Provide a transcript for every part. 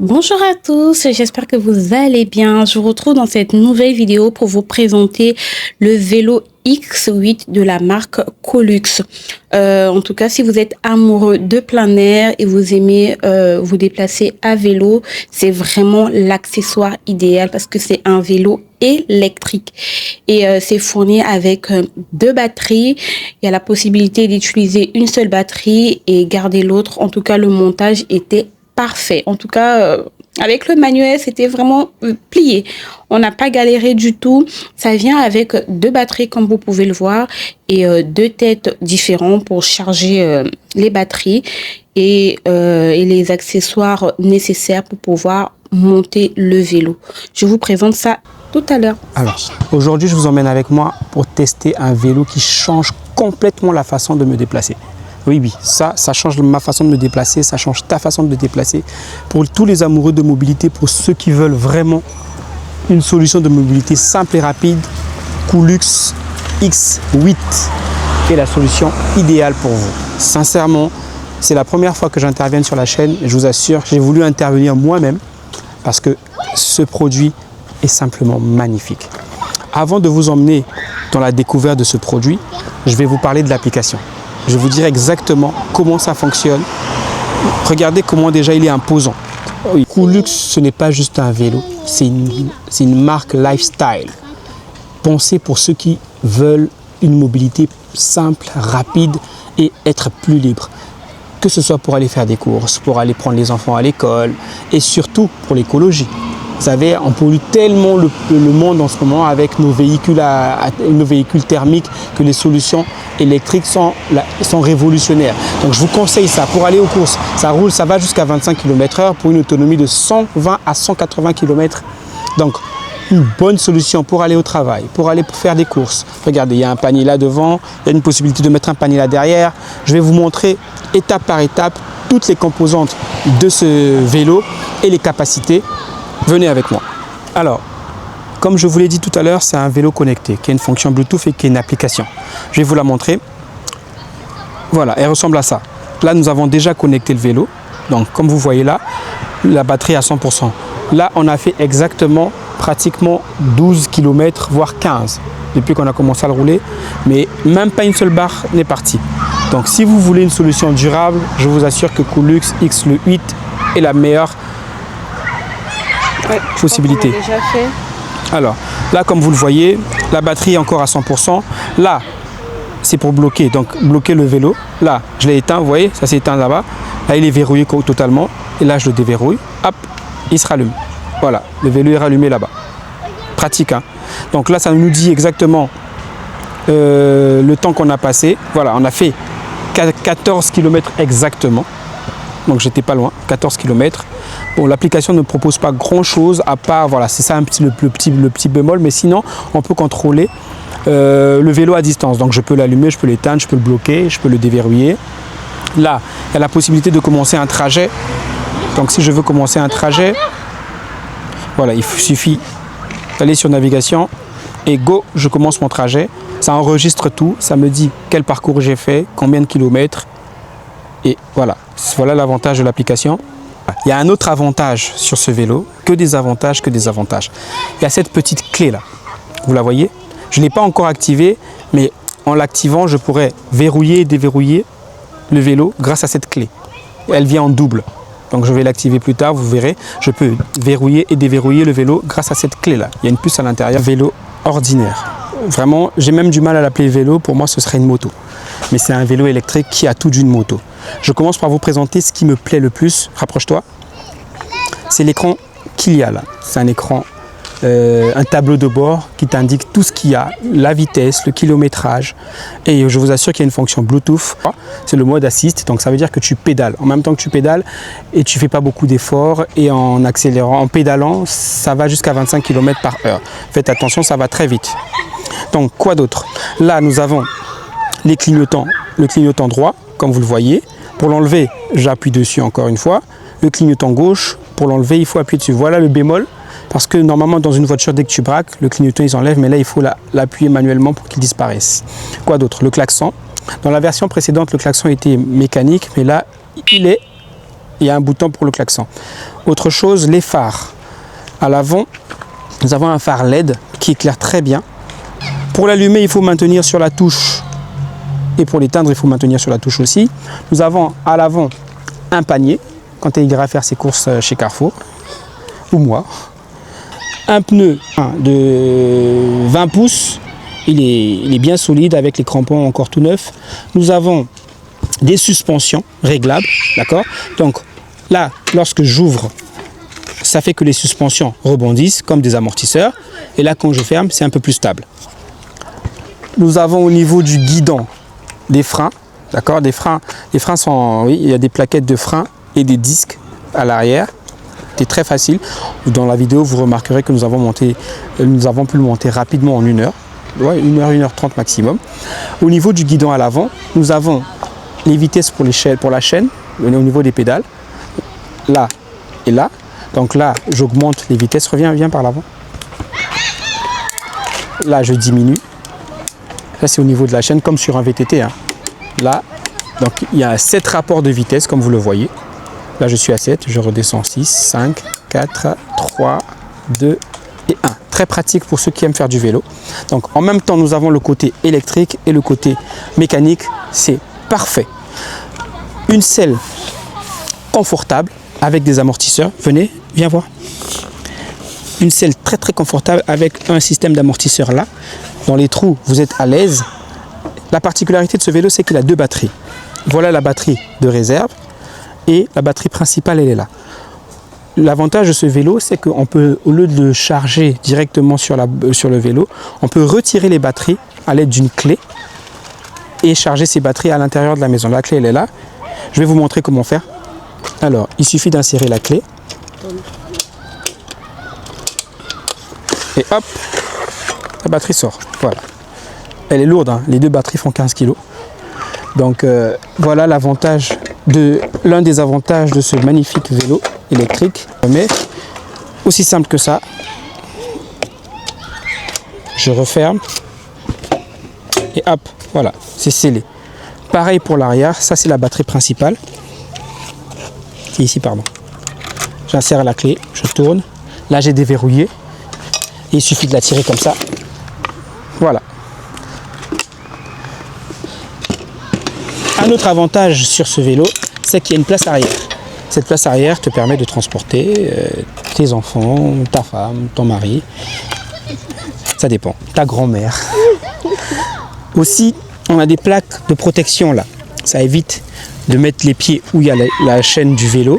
Bonjour à tous, j'espère que vous allez bien. Je vous retrouve dans cette nouvelle vidéo pour vous présenter le vélo X8 de la marque Colux. En tout cas, si vous êtes amoureux de plein air et vous aimez vous déplacer à vélo, c'est vraiment l'accessoire idéal parce que c'est un vélo électrique et c'est fourni avec deux batteries. Il y a la possibilité d'utiliser une seule batterie et garder l'autre. En tout cas, le montage était parfait. En tout cas, avec le manuel, c'était vraiment plié. On n'a pas galéré du tout. Ça vient avec deux batteries, comme vous pouvez le voir, et deux têtes différentes pour charger les batteries et les accessoires nécessaires pour pouvoir monter le vélo. Je vous présente ça tout à l'heure. Alors, aujourd'hui, je vous emmène avec moi pour tester un vélo qui change complètement la façon de me déplacer. Oui, ça change ma façon de me déplacer, ça change ta façon de te déplacer. Pour tous les amoureux de mobilité, pour ceux qui veulent vraiment une solution de mobilité simple et rapide, Colux X8 est la solution idéale pour vous. Sincèrement, c'est la première fois que j'interviens sur la chaîne et je vous assure, j'ai voulu intervenir moi-même parce que ce produit est simplement magnifique. Avant de vous emmener dans la découverte de ce produit, je vais vous parler de l'application. Je vais vous dire exactement comment ça fonctionne. Regardez comment déjà il est imposant. Colux, ce n'est pas juste un vélo, c'est une marque lifestyle. Pensez pour ceux qui veulent une mobilité simple, rapide et être plus libre. Que ce soit pour aller faire des courses, pour aller prendre les enfants à l'école et surtout pour l'écologie. Vous savez, on pollue tellement le monde en ce moment avec nos véhicules thermiques que les solutions électriques sont révolutionnaires. Donc je vous conseille ça pour aller aux courses. Ça va jusqu'à 25 km/h pour une autonomie de 120 à 180 km. Donc une bonne solution pour aller au travail, pour aller faire des courses. Regardez, il y a un panier là devant, il y a une possibilité de mettre un panier là derrière. Je vais vous montrer étape par étape toutes les composantes de ce vélo et les capacités. Venez avec moi. Alors, comme je vous l'ai dit tout à l'heure, c'est un vélo connecté qui a une fonction Bluetooth et qui est une application. Je vais vous la montrer. Voilà, elle ressemble à ça. Là, nous avons déjà connecté le vélo. Donc, comme vous voyez là, la batterie à 100%. Là, on a fait exactement, pratiquement 12 km, voire 15, depuis qu'on a commencé à le rouler. Mais même pas une seule barre n'est partie. Donc, si vous voulez une solution durable, je vous assure que Colux X8 est la meilleure possibilité. Déjà fait. Alors là, comme vous le voyez, la batterie est encore à 100%. Là, c'est pour bloquer, donc bloquer le vélo. Là, je l'ai éteint, vous voyez, ça s'est éteint là-bas. Là, il est verrouillé totalement. Et là, je le déverrouille. Hop, il se rallume. Voilà, le vélo est rallumé là-bas. Pratique, hein. Donc là, ça nous dit exactement le temps qu'on a passé. Voilà, on a fait 14 km exactement. Donc j'étais pas loin, 14 km. Bon, l'application ne propose pas grand chose à part, voilà, c'est ça le petit bémol, mais sinon on peut contrôler le vélo à distance. Donc je peux l'allumer, je peux l'éteindre, je peux le bloquer, je peux le déverrouiller. Là, il y a la possibilité de commencer un trajet. Donc si je veux commencer un trajet, voilà, il suffit d'aller sur navigation et go, je commence mon trajet. Ça enregistre tout, ça me dit quel parcours j'ai fait, combien de kilomètres. Et voilà, voilà l'avantage de l'application. Il y a un autre avantage sur ce vélo, que des avantages. Il y a cette petite clé là, vous la voyez? Je ne l'ai pas encore activée, mais en l'activant, je pourrais verrouiller et déverrouiller le vélo grâce à cette clé. Elle vient en double, donc je vais l'activer plus tard, vous verrez. Je peux verrouiller et déverrouiller le vélo grâce à cette clé là. Il y a une puce à l'intérieur. Vélo ordinaire. Vraiment, j'ai même du mal à l'appeler vélo, pour moi ce serait une moto. Mais c'est un vélo électrique qui a tout d'une moto. Je commence par vous présenter ce qui me plaît le plus. Rapproche-toi. C'est l'écran qu'il y a là. C'est un écran, un tableau de bord qui t'indique tout ce qu'il y a, la vitesse, le kilométrage. Et je vous assure qu'il y a une fonction Bluetooth. C'est le mode assist, donc ça veut dire que tu pédales. En même temps que tu pédales et tu ne fais pas beaucoup d'efforts. Et en accélérant, en pédalant, ça va jusqu'à 25 km/h. Faites attention, ça va très vite. Donc quoi d'autre? Là, nous avons les clignotants, le clignotant droit, comme vous le voyez. Pour l'enlever, j'appuie dessus encore une fois. Le clignotant gauche, pour l'enlever, il faut appuyer dessus. Voilà le bémol, parce que normalement dans une voiture, dès que tu braques, le clignotant il s'enlève, mais là il faut l'appuyer manuellement pour qu'il disparaisse. Quoi d'autre? Le klaxon. Dans la version précédente, le klaxon était mécanique, mais là il y a un bouton pour le klaxon. Autre chose, les phares. À l'avant, nous avons un phare LED qui éclaire très bien. Pour l'allumer, il faut maintenir sur la touche. Et pour l'éteindre, il faut maintenir sur la touche aussi. Nous avons à l'avant un panier, quand il ira faire ses courses chez Carrefour, ou moi. Un pneu de 20 pouces, il est bien solide avec les crampons encore tout neufs. Nous avons des suspensions réglables, d'accord? Donc là, lorsque j'ouvre, ça fait que les suspensions rebondissent comme des amortisseurs. Et là, quand je ferme, c'est un peu plus stable. Nous avons au niveau du guidon des freins, d'accord? Les freins sont, oui, il y a des plaquettes de freins et des disques à l'arrière. C'est très facile. Dans la vidéo, vous remarquerez que nous avons pu le monter rapidement en 1 heure. Ouais, 1h30 maximum. Au niveau du guidon à l'avant, nous avons les vitesses pour la chaîne, au niveau des pédales, là et là. Donc là, j'augmente les vitesses. Viens par l'avant. Là, je diminue. Là, c'est au niveau de la chaîne, comme sur un VTT. Hein. Là, donc il y a 7 rapports de vitesse, comme vous le voyez. Là, je suis à 7, je redescends 6, 5, 4, 3, 2 et 1. Très pratique pour ceux qui aiment faire du vélo. Donc, en même temps, nous avons le côté électrique et le côté mécanique. C'est parfait. Une selle confortable avec des amortisseurs. Venez, viens voir. Une selle très très confortable avec un système d'amortisseur là. Dans les trous, vous êtes à l'aise. La particularité de ce vélo, c'est qu'il a 2 batteries. Voilà la batterie de réserve et la batterie principale, elle est là. L'avantage de ce vélo, c'est qu'on peut, au lieu de le charger directement sur le vélo, on peut retirer les batteries à l'aide d'une clé et charger ces batteries à l'intérieur de la maison. La clé, elle est là. Je vais vous montrer comment faire. Alors, il suffit d'insérer la clé. Et hop, la batterie sort. Voilà. Elle est lourde, hein. Les 2 batteries font 15 kg. Donc voilà l'un des avantages de ce magnifique vélo électrique. Mais aussi simple que ça, je referme et hop, voilà, c'est scellé. Pareil pour l'arrière, ça c'est la batterie principale. C'est ici, pardon. J'insère la clé, je tourne. Là j'ai déverrouillé. Et il suffit de la tirer comme ça. Voilà. Un autre avantage sur ce vélo, c'est qu'il y a une place arrière. Cette place arrière te permet de transporter tes enfants, ta femme, ton mari. Ça dépend. Ta grand-mère. Aussi, on a des plaques de protection là. Ça évite de mettre les pieds où il y a la chaîne du vélo.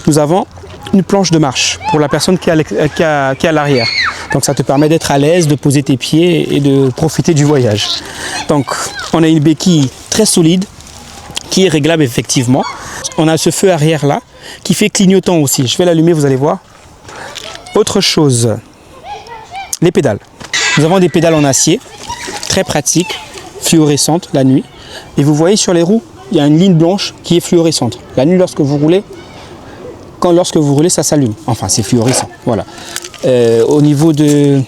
Nous avons une planche de marche pour la personne qui est à l'arrière. Donc ça te permet d'être à l'aise, de poser tes pieds et de profiter du voyage. Donc on a une béquille très solide qui est réglable effectivement. On a ce feu arrière là qui fait clignotant aussi. Je vais l'allumer, vous allez voir. Autre chose, les pédales. Nous avons des pédales en acier, très pratiques, fluorescentes la nuit. Et vous voyez sur les roues, il y a une ligne blanche qui est fluorescente. La nuit lorsque vous roulez, ça s'allume. Enfin, c'est fluorescent. Voilà. Au niveau de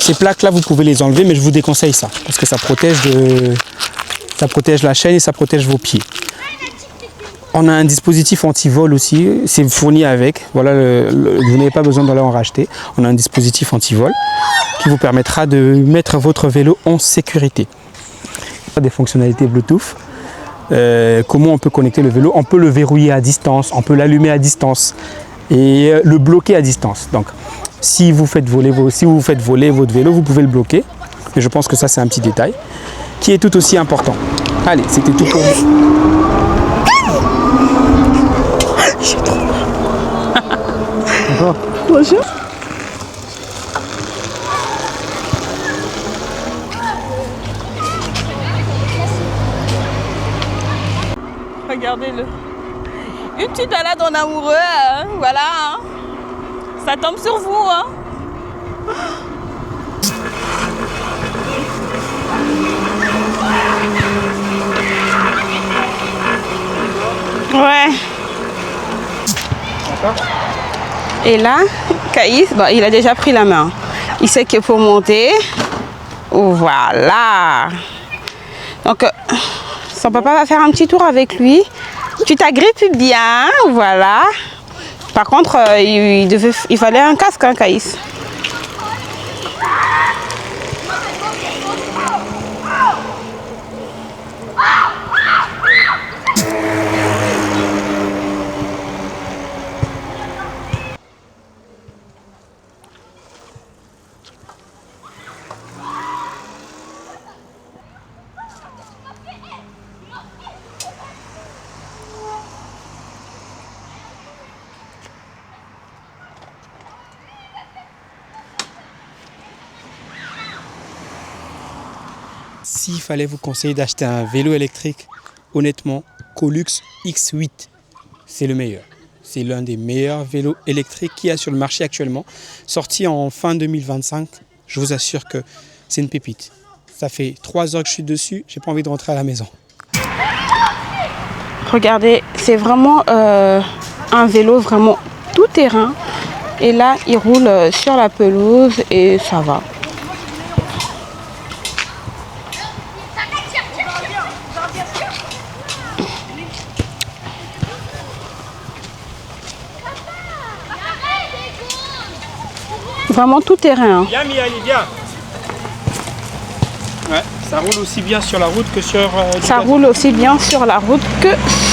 ces plaques là, vous pouvez les enlever, mais je vous déconseille ça parce que ça protège la chaîne et ça protège vos pieds. On a un dispositif anti-vol aussi, c'est fourni avec. Voilà, vous n'avez pas besoin d'aller en racheter. On a un dispositif anti-vol qui vous permettra de mettre votre vélo en sécurité. Des fonctionnalités Bluetooth. Comment on peut connecter le vélo? On peut le verrouiller à distance, on peut l'allumer à distance et le bloquer à distance. Donc, si vous faites voler votre vélo, vous pouvez le bloquer. Et je pense que ça, c'est un petit détail qui est tout aussi important. Allez, c'était tout pour vous. J'ai trop peur. Bonjour. Regardez-le. Une petite balade en amoureux, hein, voilà. Hein. Ça tombe sur vous. Hein. Ouais. Et là, Caïs, bon, il a déjà pris la main. Il sait que pour monter, voilà. Donc, son papa va faire un petit tour avec lui Tu t'agrippes bien, voilà. Par contre, il fallait un casque, hein, Caïs. S'il fallait vous conseiller d'acheter un vélo électrique, honnêtement, Colux X8, c'est le meilleur. C'est l'un des meilleurs vélos électriques qu'il y a sur le marché actuellement. Sorti en fin 2025, je vous assure que c'est une pépite. Ça fait 3 heures que je suis dessus, j'ai pas envie de rentrer à la maison. Regardez, c'est vraiment un vélo vraiment tout terrain. Et là, il roule sur la pelouse et ça va. Vraiment tout terrain. Hein. Bien Miali, bien. Ouais, ça roule aussi bien sur la route que sur ça roule aussi bien sur la route que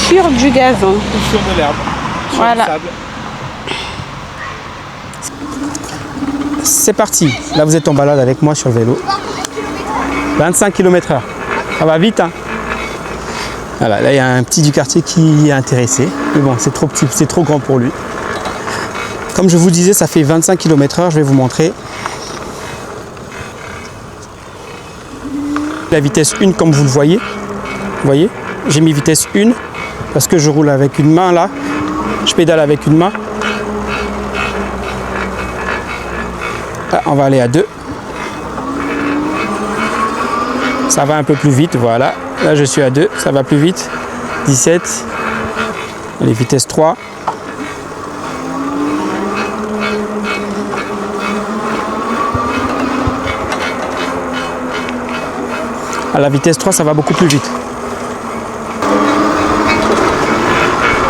sur du gazon. Ou sur de l'herbe. Voilà. Du sable. C'est parti. Là, vous êtes en balade avec moi sur le vélo. 25 km/h. Ça va vite, hein. Voilà, là, il y a un petit du quartier qui est intéressé. Mais bon, c'est trop petit, c'est trop grand pour lui. Comme je vous disais, ça fait 25 km/h. Je vais vous montrer. La vitesse 1, comme vous le voyez. Vous voyez, j'ai mis vitesse 1 parce que je roule avec une main là. Je pédale avec une main. Là, on va aller à 2. Ça va un peu plus vite, voilà. Là, je suis à 2, ça va plus vite. 17. Allez, vitesse 3. À la vitesse 3, ça va beaucoup plus vite.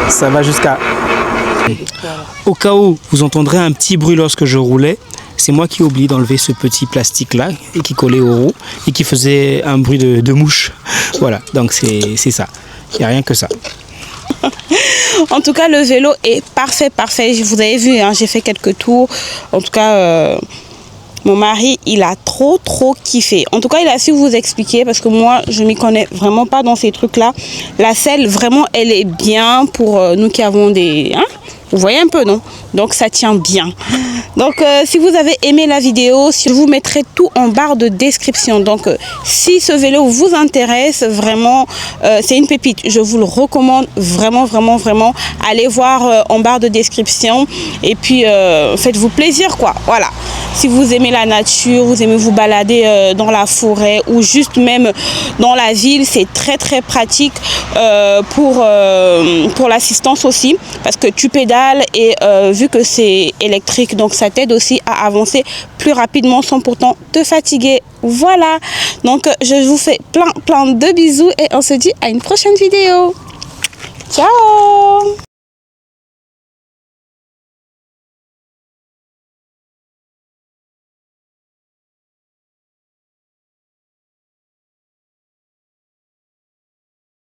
Ça va jusqu'à... Au cas où vous entendrez un petit bruit lorsque je roulais, c'est moi qui ai oublié d'enlever ce petit plastique là et qui collait aux roues et qui faisait un bruit de mouche. Voilà, donc c'est ça. Il n'y a rien que ça. En tout cas, le vélo est parfait, parfait. Vous avez vu, hein, j'ai fait quelques tours. En tout cas, mon mari, il a trop kiffé. En tout cas, il a su vous expliquer parce que moi, je m'y connais vraiment pas dans ces trucs-là. La selle, vraiment, elle est bien pour nous qui avons des... Hein, vous voyez un peu, non? Donc, ça tient bien. Donc, si vous avez aimé la vidéo, je vous mettrai tout en barre de description. Donc, si ce vélo vous intéresse, vraiment, c'est une pépite. Je vous le recommande vraiment, vraiment, vraiment. Allez voir en barre de description. Et puis, faites-vous plaisir, quoi. Voilà. Si vous aimez la nature, vous aimez vous balader dans la forêt ou juste même dans la ville, c'est très pratique pour l'assistance aussi. Parce que tu pédales et vu que c'est électrique, donc ça t'aide aussi à avancer plus rapidement sans pourtant te fatiguer. Voilà. Donc, je vous fais plein de bisous et on se dit à une prochaine vidéo. Ciao!